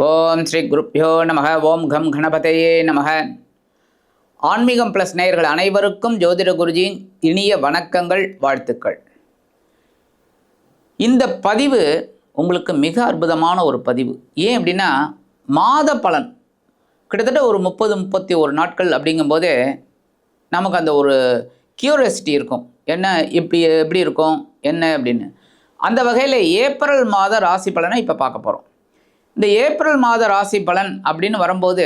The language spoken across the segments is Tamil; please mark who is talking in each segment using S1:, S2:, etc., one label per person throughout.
S1: ஓம் ஸ்ரீ குருப்யோ நமக. ஓம் கம் கணபதையே நமக. ஆன்மீகம் ப்ளஸ் நேயர்கள் அனைவருக்கும் ஜோதிட குருஜியின் இனிய வணக்கங்கள், வாழ்த்துக்கள். இந்த பதிவு உங்களுக்கு மிக அற்புதமான ஒரு பதிவு. ஏன் அப்படின்னா, மாத பலன் கிட்டத்தட்ட ஒரு 30-31 நாட்கள் அப்படிங்கும்போதே நமக்கு அந்த ஒரு கியூரியாசிட்டி இருக்கும். என்ன எப்படி இருக்கும் என்ன அப்படின்னு. அந்த வகையில் ஏப்ரல் மாத ராசி பலனை இப்போ பார்க்க போகிறோம். இந்த ஏப்ரல் மாத ராசி பலன் அப்படின்னு வரும்போது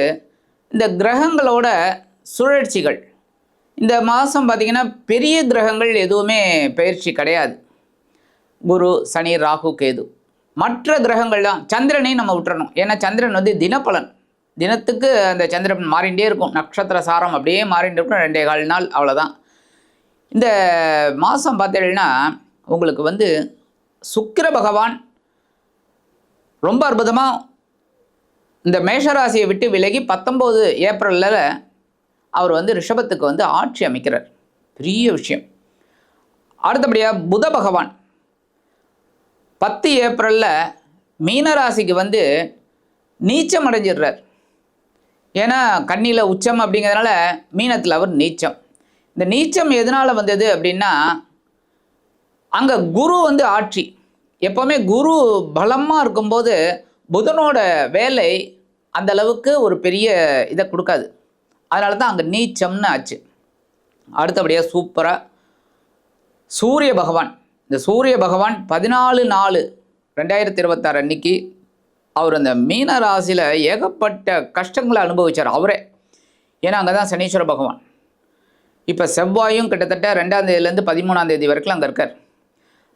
S1: இந்த கிரகங்களோட சுழற்சிகள், இந்த மாதம் பார்த்திங்கன்னா பெரிய கிரகங்கள் எதுவுமே பயிற்சி கிடையாது. குரு, சனி, ராகு, கேது. மற்ற கிரகங்கள்லாம், சந்திரனையும் நம்ம விட்டுறணும். ஏன்னா சந்திரன் வந்து தினப்பலன், தினத்துக்கு அந்த சந்திரன் மாறிகிட்டே இருக்கும். நட்சத்திர சாரம் அப்படியே மாறிகிட்டு இருக்கும். 2.25 நாள் அவ்வளோதான். இந்த மாதம் பார்த்தீங்கன்னா உங்களுக்கு வந்து சுக்கிர பகவான் ரொம்ப அற்புதமாக இந்த மேஷராசியை விட்டு விலகி 19 ஏப்ரலில் அவர் வந்து ரிஷபத்துக்கு வந்து ஆட்சி அமைக்கிறார். பெரிய விஷயம். அடுத்தபடியாக புத பகவான் 10 ஏப்ரலில் மீனராசிக்கு வந்து நீச்சம் அடைஞ்சிடுறார். ஏன்னா கன்னியில் உச்சம் அப்படிங்கிறதுனால மீனத்தில் அவர் நீச்சம். இந்த நீச்சம் எதனால் வந்தது அப்படின்னா, அங்கே குரு வந்து ஆட்சி. எப்போவுமே குரு பலமாக இருக்கும்போது புதனோட வேலை அந்த அளவுக்கு ஒரு பெரிய இதை கொடுக்காது. அதனால தான் அங்கே நீச்சம்னு ஆச்சு. அடுத்தபடியாக சூப்பராக சூரிய பகவான், இந்த சூரிய பகவான் 14/4/2026 அன்னைக்கு அவர் அந்த மீன ராசியில் ஏகப்பட்ட கஷ்டங்களை அனுபவித்தார் அவரே. ஏன்னா அங்கே தான் சனீஸ்வர பகவான். இப்போ செவ்வாயும் கிட்டத்தட்ட 2ஆம் தேதியிலேருந்து 13ஆம் தேதி வரைக்கும் அங்கே இருக்கார்.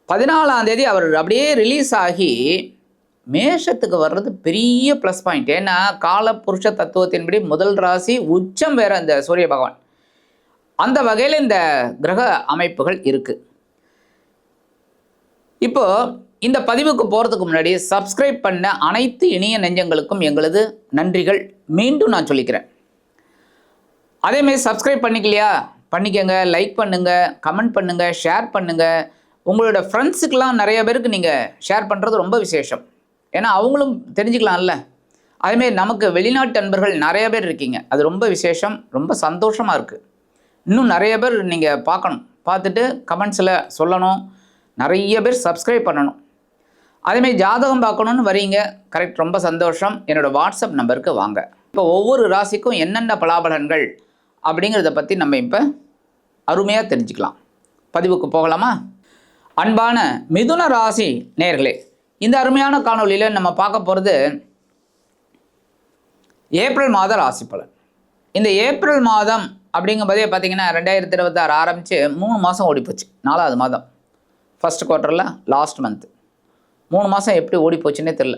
S1: 14ஆம் தேதி அவர் அப்படியே ரிலீஸ் ஆகி மேஷத்துக்கு வர்றது பெரிய ப்ளஸ் பாயிண்ட். ஏன்னா கால புருஷ தத்துவத்தின்படி முதல் ராசி உச்சம் வேற அந்த சூரிய பகவான். அந்த வகையில் இந்த கிரக அமைப்புகள் இருக்குது. இப்போ இந்த பதிவுக்கு போகிறதுக்கு முன்னாடி சப்ஸ்கிரைப் பண்ண அனைத்து இனிய நெஞ்சங்களுக்கும் எங்களது நன்றிகள் மீண்டும் நான் சொல்லிக்கிறேன். அதேமாதிரி சப்ஸ்கிரைப் பண்ணிக்கலையா, பண்ணிக்கங்க. லைக் பண்ணுங்கள், கமெண்ட் பண்ணுங்கள், ஷேர் பண்ணுங்கள். உங்களோட ஃப்ரெண்ட்ஸுக்கெலாம் நிறைய பேருக்கு நீங்கள் ஷேர் பண்ணுறது ரொம்ப விசேஷம். ஏன்னா அவங்களும் தெரிஞ்சுக்கலாம்ல. அதேமாரி நமக்கு வெளிநாட்டு நண்பர்கள் நிறைய பேர் இருக்கீங்க, அது ரொம்ப விசேஷம், ரொம்ப சந்தோஷமாக இருக்குது. இன்னும் நிறைய பேர் நீங்கள் பார்க்கணும், பார்த்துட்டு கமெண்ட்ஸில் சொல்லணும். நிறைய பேர் சப்ஸ்கிரைப் பண்ணணும். அதேமாரி ஜாதகம் பார்க்கணுன்னு வரீங்க, கரெக்ட், ரொம்ப சந்தோஷம். என்னோடய வாட்ஸ்அப் நம்பருக்கு வாங்க. இப்போ ஒவ்வொரு ராசிக்கும் என்னென்ன பலாபலன்கள் அப்படிங்கிறத பற்றி நம்ம இப்போ அருமையாக தெரிஞ்சுக்கலாம். பதிவுக்கு போகலாமா? அன்பான மிதுன ராசி நேயர்களே, இந்த அருமையான காணொலியில் நம்ம பார்க்க போகிறது ஏப்ரல் மாத ராசி பலன். இந்த ஏப்ரல் மாதம் அப்படிங்கும்போதே பார்த்திங்கன்னா 2026 ஆரம்பித்து 3 மாதம் ஓடிப்போச்சு. 4ஆவது மாதம், ஃபஸ்ட் குவார்ட்டரில் லாஸ்ட் மந்த் 3 மாதம் எப்படி ஓடிப்போச்சுன்னே தெரில.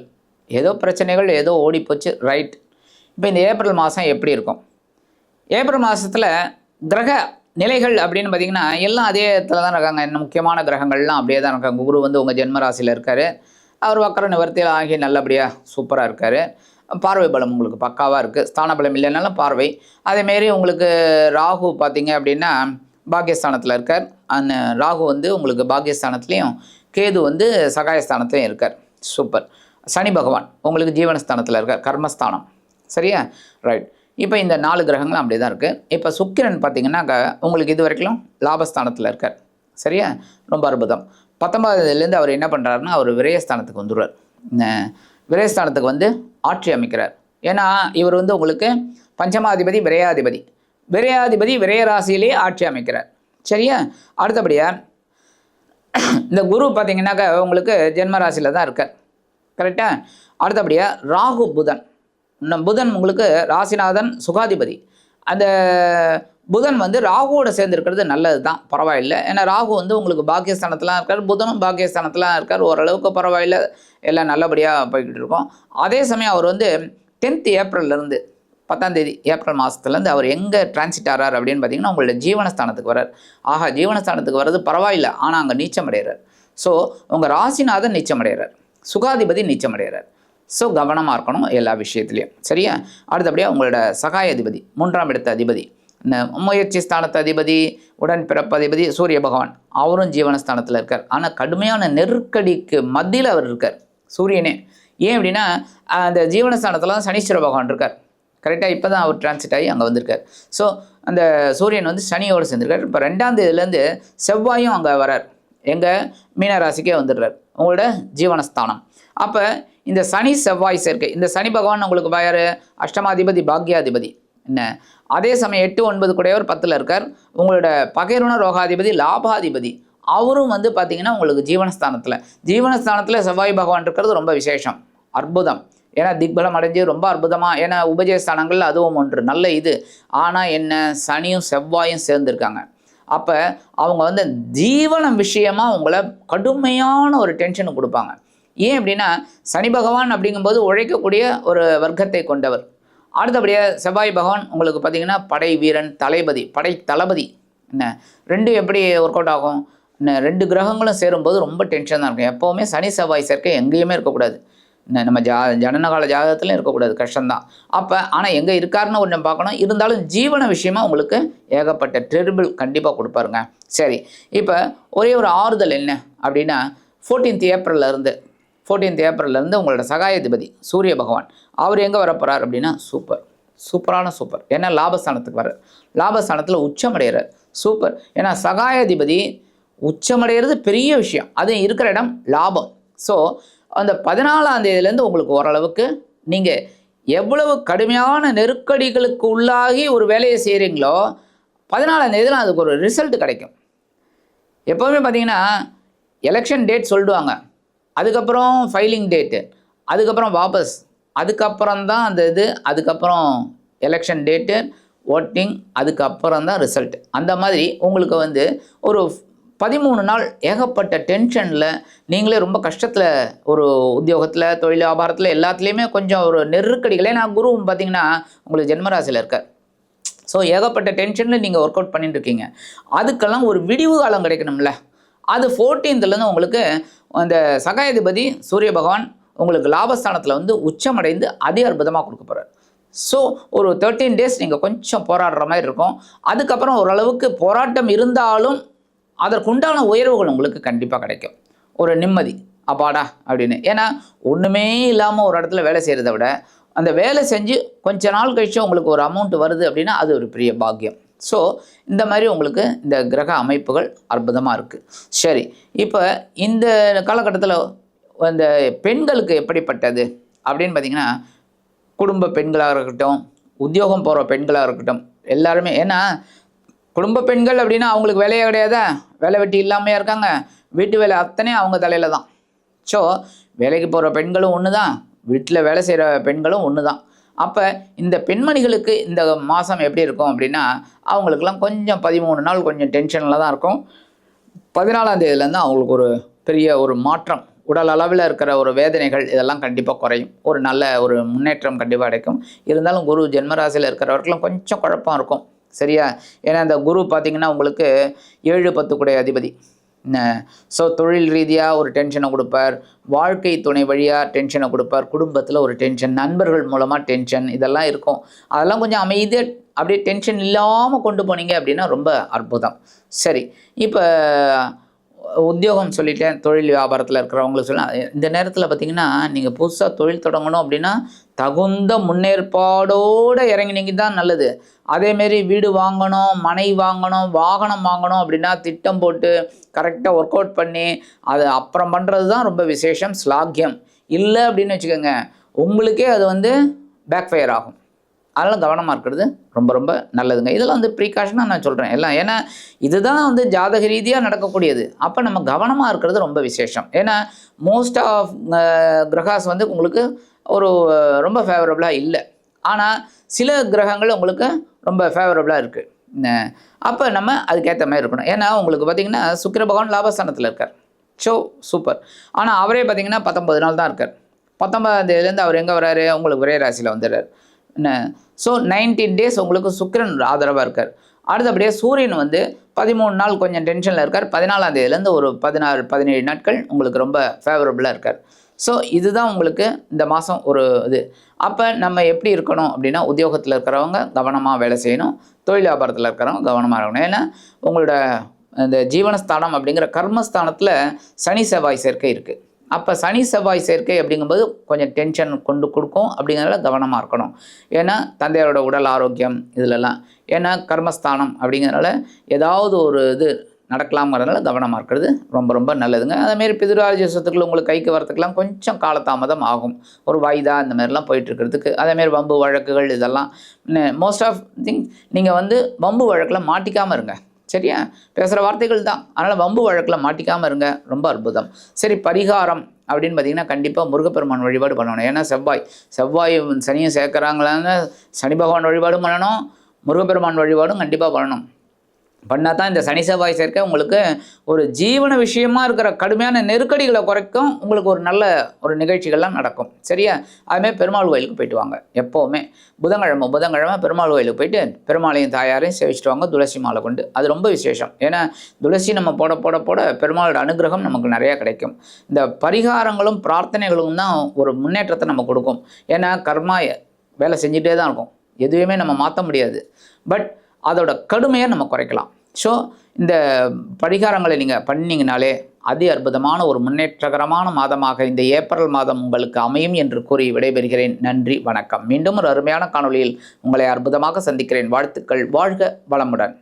S1: ஏதோ பிரச்சனைகள் ஏதோ ஓடிப்போச்சு, ரைட். இப்போ இந்த ஏப்ரல் மாதம் எப்படி இருக்கும்? ஏப்ரல் மாதத்தில் கிரக நிலைகள் அப்படின்னு பார்த்திங்கன்னா எல்லாம் அதே இடத்துல தான் இருக்காங்க. என்ன முக்கியமான கிரகங்கள்லாம் அப்படியே தான் இருக்காங்க. குரு வந்து உங்கள் ஜென்ம ராசியில் இருக்கார். அவர் வக்கர நிவர்த்தியில் ஆகி நல்லபடியாக சூப்பராக இருக்கார். பார்வை பலம் உங்களுக்கு பக்காவாக இருக்குது. ஸ்தான பலம் இல்லைனாலும் பார்வை. அதேமாரி உங்களுக்கு ராகு பார்த்திங்க அப்படின்னா பாக்கியஸ்தானத்தில் இருக்கார். அந்த ராகு வந்து உங்களுக்கு பாக்கியஸ்தானத்துலேயும், கேது வந்து சகாயஸ்தானத்துலையும் இருக்கார். சூப்பர். சனி பகவான் உங்களுக்கு ஜீவனஸ்தானத்தில் இருக்கார், கர்மஸ்தானம். சரியா, ரைட். இப்போ இந்த 4 கிரகங்களும் அப்படியே தான் இருக்குது. இப்போ சுக்கிரன் பார்த்திங்கன்னா உங்களுக்கு இது வரைக்கும் லாபஸ்தானத்தில் இருக்கார். சரியா, ரொம்ப அற்புதம். 19ஆவதுலேருந்து அவர் என்ன பண்ணுறாருன்னா, அவர் விரயஸ்தானத்துக்கு வந்துடுவார். விரயஸ்தானத்துக்கு வந்து ஆட்சி அமைக்கிறார். ஏன்னா இவர் வந்து உங்களுக்கு பஞ்சமாதிபதி, விரையாதிபதி. விரையாதிபதி விரயராசியிலே ஆட்சி அமைக்கிறார். சரியா, அடுத்தபடியாக இந்த குரு பார்த்திங்கன்னாக்கா உங்களுக்கு ஜென்மராசியில் தான் இருக்கார். கரெக்டாக. அடுத்தபடியாக ராகு புதன். புதன் உங்களுக்கு ராசிநாதன், சுகாதிபதி. அந்த புதன் வந்து ராகுவோட சேர்ந்து இருக்கிறது நல்லது தான், பரவாயில்லை. ஏன்னா ராகு வந்து உங்களுக்கு பாக்கியஸ்தானத்துலாம் இருக்கார், புதனும் பாக்கியஸ்தானத்துலாம் இருக்கார். ஓரளவுக்கு பரவாயில்லை, எல்லாம் நல்லபடியாக போய்கிட்டு இருக்கோம். அதே சமயம் அவர் வந்து 10th ஏப்ரல்லேருந்து 10ஆம் தேதி ஏப்ரல் மாதத்துலேருந்து அவர் எங்கே டிரான்சிட் ஆகிறார் அப்படின்னு பார்த்தீங்கன்னா உங்களோட ஜீவனஸ்தானத்துக்கு வர்றார். ஆகா, ஜீவனஸ்தானத்துக்கு வர்றது பரவாயில்லை, ஆனால் அங்கே நீச்சம் அடைகிறார். ஸோ உங்கள் ராசிநாதன் நீச்சம் அடைகிறார், சுகாதிபதி நீச்சம் அடைகிறார். ஸோ கவனமாக இருக்கணும் எல்லா விஷயத்துலையும். சரியா, அடுத்தபடியாக உங்களோட சகாய அதிபதி, 3ஆம் இடத்த அதிபதி, இந்த முயற்சி ஸ்தானத்து அதிபதி, உடன்பிறப்பு அதிபதி சூரிய பகவான், அவரும் ஜீவனஸ்தானத்தில் இருக்கார். ஆனால் கடுமையான நெருக்கடிக்கு மத்தியில் அவர் இருக்கார், சூரியனே. ஏன் அப்படின்னா அந்த ஜீவனஸ்தானத்தில் தான் சனீஸ்வர பகவான் இருக்கார். கரெக்டாக இப்போ தான் அவர் டிரான்சிட் ஆகி அங்கே வந்திருக்கார். ஸோ அந்த சூரியன் வந்து சனியோடு சேர்ந்துருக்கார். இப்போ 2ஆம் தேதியிலேருந்து செவ்வாயும் அங்கே வரார். எங்கள் மீனராசிக்கே வந்துடுறார், உங்களோட ஜீவனஸ்தானம். அப்போ இந்த சனி செவ்வாய் சேர்க்கை, இந்த சனி பகவான் உங்களுக்கு யார்? அஷ்டமாதிபதி, பாக்யாதிபதி. என்ன அதே சமயம் 8, 9 கூடையவர் 10ல் இருக்கார். உங்களோட பகைருண ரோகாதிபதி, லாபாதிபதி, அவரும் வந்து பார்த்தீங்கன்னா உங்களுக்கு ஜீவனஸ்தானத்தில் செவ்வாய் பகவான் இருக்கிறது ரொம்ப விசேஷம், அற்புதம். ஏன்னா திக்பலம் அடைஞ்சு ரொம்ப அற்புதமாக, ஏன்னா உபஜயஸ்தானங்கள் அதுவும் ஒன்று நல்ல இது. ஆனால் என்ன, சனியும் செவ்வாயும் சேர்ந்துருக்காங்க. அப்போ அவங்க வந்து ஜீவனம் விஷயமாக உங்களை கடுமையான ஒரு டென்ஷனை கொடுப்பாங்க. ஏன் அப்படின்னா சனி பகவான் அப்படிங்கும்போது உழைக்கக்கூடிய ஒரு வர்க்கத்தை கொண்டவர். அடுத்தபடியாக செவ்வாய் பகவான் உங்களுக்கு பார்த்தீங்கன்னா படை வீரன், படை தளபதி. என்ன 2 எப்படி ஒர்க் அவுட் ஆகும்? 2 கிரகங்களும் சேரும்போது ரொம்ப டென்ஷன் தான் இருக்கும். எப்போவுமே சனி செவ்வாய் சேர்க்கை எங்கேயுமே இருக்கக்கூடாது. நம்ம ஜனனகால ஜாதகத்துலையும் இருக்கக்கூடாது, கஷ்டம்தான். அப்போ ஆனால் எங்கே இருக்காருன்னு ஒன்று பார்க்கணும். இருந்தாலும் ஜீவன விஷயமா உங்களுக்கு ஏகப்பட்ட டெரிபிள் கண்டிப்பாக கொடுப்பாருங்க. சரி, இப்போ ஒரே ஒரு ஆறுதல் என்ன அப்படின்னா 14th ஏப்ரல்லேருந்து உங்களோட சகாயாதிபதி சூரிய பகவான் அவர் எங்கே வரப்போகிறார் அப்படின்னா சூப்பர். ஏன்னா லாபஸ்தானத்துக்கு வர்றார். லாபஸ்தானத்தில் உச்சமடைகிறார். சூப்பர். ஏன்னா சகாயாதிபதி உச்சமடைகிறது பெரிய விஷயம். அது இருக்கிற இடம் லாபம். ஸோ அந்த 14ஆம் தேதியிலேருந்து உங்களுக்கு ஓரளவுக்கு நீங்கள் எவ்வளவு கடுமையான நெருக்கடிகளுக்கு உள்ளாகி ஒரு வேலையை செய்கிறீங்களோ 14ஆம் தேதியில் அதுக்கு ஒரு ரிசல்ட் கிடைக்கும். எப்போவுமே பார்த்தீங்கன்னா எலெக்ஷன் டேட் சொல்லிடுவாங்க, அதுக்கப்புறம் ஃபைலிங் டேட்டு, அதுக்கப்புறம் வாபஸ், அதுக்கப்புறம் தான் அந்த இது, அதுக்கப்புறம் எலெக்ஷன் டேட்டு, ஓட்டிங், அதுக்கப்புறம் தான் ரிசல்ட். அந்த மாதிரி உங்களுக்கு வந்து ஒரு 13 நாள் ஏகப்பட்ட டென்ஷனில் நீங்களே ரொம்ப கஷ்டத்தில், ஒரு உத்தியோகத்தில், தொழில் வியாபாரத்தில் எல்லாத்துலேயுமே கொஞ்சம் ஒரு நெருக்கடிகளே. நான் குருவும் பார்த்தீங்கன்னா உங்களுக்கு ஜென்மராசியில் இருக்கார். ஸோ ஏகப்பட்ட டென்ஷனில் நீங்கள் ஒர்க் அவுட் பண்ணிட்டு இருக்கீங்க. அதுக்கெல்லாம் ஒரு விடிவு காலம் கிடைக்கணும்ல. அது 14th உங்களுக்கு அந்த சகாயாதிபதி சூரிய பகவான் உங்களுக்கு லாபஸ்தானத்தில் வந்து உச்சமடைந்து அதி அற்புதமாக கொடுக்க போகிறார். ஸோ ஒரு 13 days நீங்கள் கொஞ்சம் போராடுற மாதிரி இருக்கும். அதுக்கப்புறம் ஓரளவுக்கு போராட்டம் இருந்தாலும் அதற்குண்டான உயர்வுகள் உங்களுக்கு கண்டிப்பாக கிடைக்கும். ஒரு நிம்மதி, அப்பாடா அப்படின்னு. ஏன்னா ஒன்றுமே இல்லாமல் ஒரு இடத்துல வேலை செய்கிறத விட அந்த வேலை செஞ்சு கொஞ்ச நாள் கழிச்சு உங்களுக்கு ஒரு அமௌண்ட் வருது அப்படின்னா அது ஒரு பெரிய பாக்கியம். ஸோ இந்த மாதிரி உங்களுக்கு இந்த கிரக அமைப்புகள் அற்புதமாக இருக்குது. சரி, இப்போ இந்த காலகட்டத்தில் இந்த பெண்களுக்கு எப்படிப்பட்டது அப்படின்னு பார்த்திங்கன்னா, குடும்ப பெண்களாக இருக்கட்டும், உத்தியோகம் போகிற பெண்களாக இருக்கட்டும், எல்லாருமே. ஏன்னா குடும்ப பெண்கள் அப்படின்னா அவங்களுக்கு வேலையே கிடையாதா, வேலை வெட்டி இல்லாமையாக இருக்காங்க, வீட்டு வேலை அத்தனையும் அவங்க தலையில் தான். ஸோ வேலைக்கு போகிற பெண்களும் ஒன்று தான், வீட்டில் வேலை செய்கிற பெண்களும் ஒன்று தான். அப்போ இந்த பெண்மணிகளுக்கு இந்த மாதம் எப்படி இருக்கும் அப்படின்னா, அவங்களுக்கெல்லாம் கொஞ்சம் 13 நாள் கொஞ்சம் டென்ஷனில் தான் இருக்கும். 14ஆம் தேதியிலேருந்து அவங்களுக்கு ஒரு பெரிய ஒரு மாற்றம், உடல் அளவில் இருக்கிற ஒரு வேதனைகள் இதெல்லாம் கண்டிப்பாக குறையும். ஒரு நல்ல ஒரு முன்னேற்றம் கண்டிப்பாக கிடைக்கும். இருந்தாலும் குரு ஜென்மராசியில் இருக்கிறவர்களும் கொஞ்சம் குழப்பம் இருக்கும், சரியா? ஏன்னா இந்த குரு பார்த்திங்கன்னா உங்களுக்கு 7, 10 கூடிய அதிபதி. ஸோ தொழில் ரீதியாக ஒரு டென்ஷனை கொடுப்பார், வாழ்க்கை துணை வழியாக டென்ஷனை கொடுப்பார், குடும்பத்தில் ஒரு டென்ஷன், நண்பர்கள் மூலமாக டென்ஷன், இதெல்லாம் இருக்கும். அதெல்லாம் கொஞ்சம் அமைதியாக அப்படியே டென்ஷன் இல்லாமல் கொண்டு போனீங்க அப்படின்னா ரொம்ப அற்புதம். சரி, இப்போ உத்தியோகம் சொல்லிட்டேன், தொழில் வியாபாரத்தில் இருக்கிறவங்களுக்கு சொல்லலாம். இந்த நேரத்தில் பார்த்திங்கன்னா நீங்கள் புதுசாக தொழில் தொடங்கணும் அப்படின்னா தகுந்த முன்னேற்பாடோடு இறங்கினீங்க தான் நல்லது. அதேமாரி வீடு வாங்கணும், மனை வாங்கணும், வாகனம் வாங்கணும் அப்படின்னா திட்டம் போட்டு கரெக்டாக ஒர்க் அவுட் பண்ணி அது அப்புறம் பண்ணுறது தான் ரொம்ப விசேஷம், ஸ்லாக்கியம். இல்லை அப்படின்னு வச்சுக்கோங்க, உங்களுக்கே அது வந்து பேக் ஃபயர் ஆகும். அதனால் கவனமாக இருக்கிறது ரொம்ப ரொம்ப நல்லதுங்க. இதெல்லாம் வந்து ப்ரீகாஷனாக நான் சொல்கிறேன் எல்லாம். ஏன்னா இதுதான் வந்து ஜாதக ரீதியாக நடக்கக்கூடியது. அப்போ நம்ம கவனமாக இருக்கிறது ரொம்ப விசேஷம். ஏன்னா மோஸ்ட் ஆஃப் கிரகாஸ் வந்து உங்களுக்கு ஒரு ரொம்ப ஃபேவரபுளாக இல்லை, ஆனால் சில கிரகங்கள் உங்களுக்கு ரொம்ப ஃபேவரபுளாக இருக்குது. அப்போ நம்ம அதுக்கேற்ற மாதிரி இருக்கணும். ஏன்னா உங்களுக்கு பார்த்திங்கன்னா சுக்கிர பகவான் லாபஸ்தானத்தில் இருக்கார். So super. ஆனால் அவரே பார்த்திங்கன்னா 19 நாள் தான் இருக்கார். 19ஆம் தேதியிலேருந்து அவர் எங்கே வர்றாரு, உங்களுக்கு ஒரே ராசியில் வந்துடுறார். என்ன, ஸோ 19 days உங்களுக்கு சுக்கிரன் ஆதரவாக இருக்கார். அடுத்தபடியாக சூரியன் வந்து 13 நாள் கொஞ்சம் டென்ஷனில் இருக்கார். 14ஆம் தேதியிலேருந்து ஒரு 16, 17 நாட்கள் உங்களுக்கு ரொம்ப ஃபேவரபுளாக இருக்கார். ஸோ இதுதான் உங்களுக்கு இந்த மாதம் ஒரு இது. அப்போ நம்ம எப்படி இருக்கணும் அப்படின்னா, உத்தியோகத்தில் இருக்கிறவங்க கவனமாக வேலை செய்யணும், தொழில் வியாபாரத்தில் இருக்கிறவங்க கவனமாக இருக்கணும். ஏன்னா உங்களோட இந்த ஜீவனஸ்தானம் அப்படிங்கிற கர்மஸ்தானத்தில் சனி செவ்வாய் சேர்க்கை இருக்குது. அப்போ சனி செவ்வாய் சேர்க்கை அப்படிங்கும்போது கொஞ்சம் டென்ஷன் கொண்டு கொடுக்கும், அப்படிங்கிறதுல கவனமாக இருக்கணும். ஏன்னா தந்தையாரோட உடல் ஆரோக்கியம் இதிலெல்லாம், ஏன்னா கர்மஸ்தானம் அப்படிங்கிறதுனால ஏதாவது ஒரு இது நடக்கலாம்ங்கிறதுனால கவனமாக இருக்கிறது ரொம்ப ரொம்ப நல்லதுங்க. அதேமாரி பிதுரார்ஜ சொத்துக்கள் உங்களுக்கு கைக்கு வரத்துக்கெல்லாம் கொஞ்சம் காலதாமதம் ஆகும். ஒரு வாய்தா இந்த மாதிரிலாம் போயிட்டுருக்கிறதுக்கு. அதேமாரி வம்பு வழக்குகள் இதெல்லாம் மோஸ்ட் ஆஃப் திங் நீங்கள் வந்து வம்பு வழக்கில் மாட்டிக்காமல் இருங்க. சரியா? பேசுகிற வார்த்தைகள் தான். அதனால் வம்பு வழக்கில் மாட்டிக்காமல் இருங்க. ரொம்ப அற்புதம். சரி, பரிகாரம் அப்படின்னு பார்த்தீங்கன்னா கண்டிப்பாக முருகப்பெருமான் வழிபாடு பண்ணணும். ஏன்னா செவ்வாய் சனியை சேர்க்குறாங்களான்னு சனி பகவான் வழிபாடும் பண்ணணும், முருகப்பெருமான் வழிபாடும் கண்டிப்பாக பண்ணணும். பண்ணால் தான் இந்த சனி செவ்வாய் சேர்க்கை உங்களுக்கு ஒரு ஜீவன விஷயமா இருக்கிற கடுமையான நெருக்கடிகளை குறைக்கும். உங்களுக்கு ஒரு நல்ல ஒரு நிகழ்ச்சிகள்லாம் நடக்கும். சரியா? அதுமாதிரி பெருமாள் கோயிலுக்கு போயிட்டு வாங்க. எப்போவுமே புதன்கிழமை பெருமாள் கோயிலுக்கு போயிட்டு பெருமாளையும் தாயாரையும் சேவிச்சிட்டு வாங்க துளசி மாலை கொண்டு. அது ரொம்ப விசேஷம். ஏன்னா துளசி நம்ம போட போட போட பெருமாளோட அனுகிரகம் நமக்கு நிறையா கிடைக்கும். இந்த பரிகாரங்களும் பிரார்த்தனைகளும் தான் ஒரு முன்னேற்றத்தை நம்ம கொடுக்கும். ஏன்னா கர்மா வேலை செஞ்சுட்டே தான் இருக்கும். எதுவுமே நம்ம மாற்ற முடியாது. பட் அதோட கடுமையை நம்ம குறைக்கலாம். ஸோ இந்த பரிகாரங்களை நீங்கள் பண்ணிங்கனாலே அதி அற்புதமான ஒரு முன்னேற்றகரமான மாதமாக இந்த ஏப்ரல் மாதம் உங்களுக்கு அமையும் என்று கூறி விடைபெறுகிறேன். நன்றி, வணக்கம். மீண்டும் ஒரு அருமையான காணொளியில் உங்களை அற்புதமாக சந்திக்கிறேன். வாழ்த்துக்கள். வாழ்க வளமுடன்.